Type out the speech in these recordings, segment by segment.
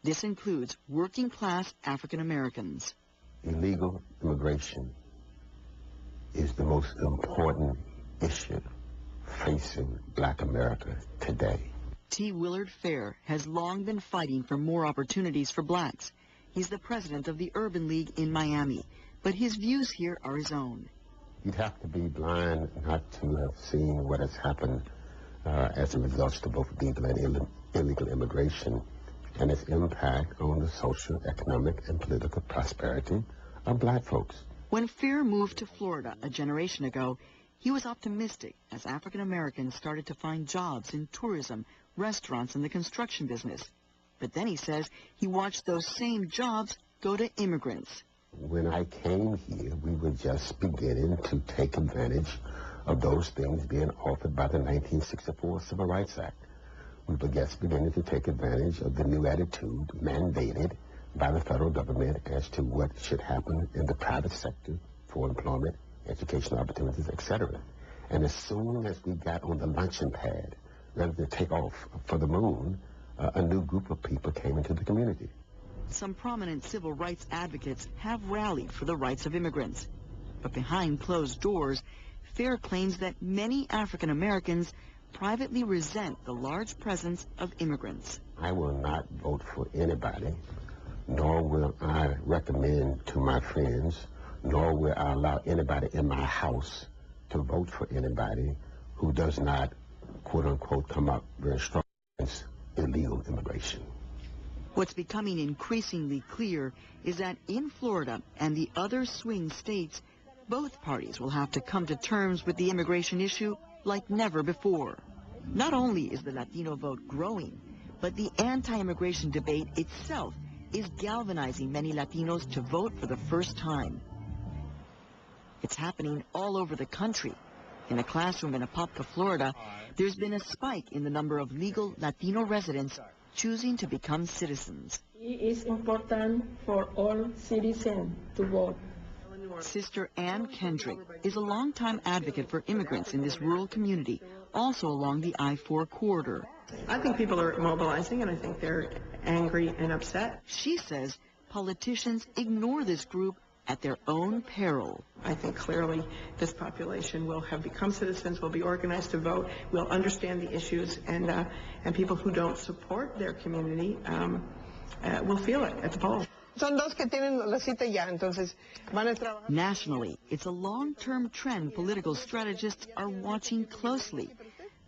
This includes working-class African Americans. Illegal immigration is the most important issue facing Black America today. T. Willard Fair has long been fighting for more opportunities for blacks. He's the president of the Urban League in Miami, but his views here are his own. You'd have to be blind not to have seen what has happened as a result of both legal and illegal immigration and its impact on the social, economic, and political prosperity of Black folks. When Fair moved to Florida a generation ago, he was optimistic as African Americans started to find jobs in tourism, restaurants, and the construction business. But then he says he watched those same jobs go to immigrants. When I came here, we were just beginning to take advantage of those things being offered by the 1964 Civil Rights Act. We were just beginning to take advantage of the new attitude mandated by the federal government as to what should happen in the private sector for employment, educational opportunities, etc. And as soon as we got on the launching pad, ready to take off for the moon, a new group of people came into the community. Some prominent civil rights advocates have rallied for the rights of immigrants. But behind closed doors, Fair claims that many African Americans privately resent the large presence of immigrants. I will not vote for anybody, nor will I recommend to my friends, nor will I allow anybody in my house to vote for anybody who does not, quote unquote, come up very strong against illegal immigration. What's becoming increasingly clear is that in Florida and the other swing states, both parties will have to come to terms with the immigration issue like never before. Not only is the Latino vote growing, but the anti-immigration debate itself is galvanizing many Latinos to vote for the first time. It's happening all over the country. In a classroom in Apopka, Florida, there's been a spike in the number of legal Latino residents choosing to become citizens. It is important for all citizens to vote. Sister Ann Kendrick is a longtime advocate for immigrants in this rural community, also along the I-4 corridor. I think people are mobilizing, and I think they're angry and upset. She says politicians ignore this group at their own peril. I think clearly this population will have become citizens, will be organized to vote, will understand the issues, and people who don't support their community will feel it at the polls. Nationally, it's a long-term trend political strategists are watching closely.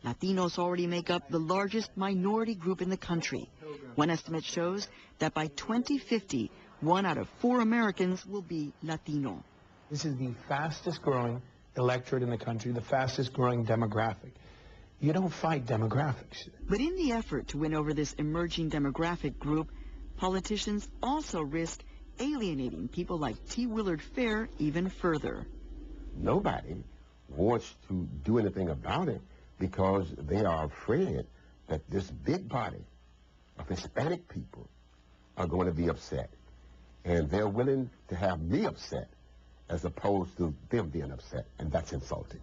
Latinos already make up the largest minority group in the country. One estimate shows that by 2050, 1 out of 4 Americans will be Latino. This is the fastest growing electorate in the country, the fastest growing demographic. You don't fight demographics. But in the effort to win over this emerging demographic group, politicians also risk alienating people like T. Willard Fair even further. Nobody wants to do anything about it because they are afraid that this big body of Hispanic people are going to be upset. And they're willing to have me upset as opposed to them being upset, and that's insulting.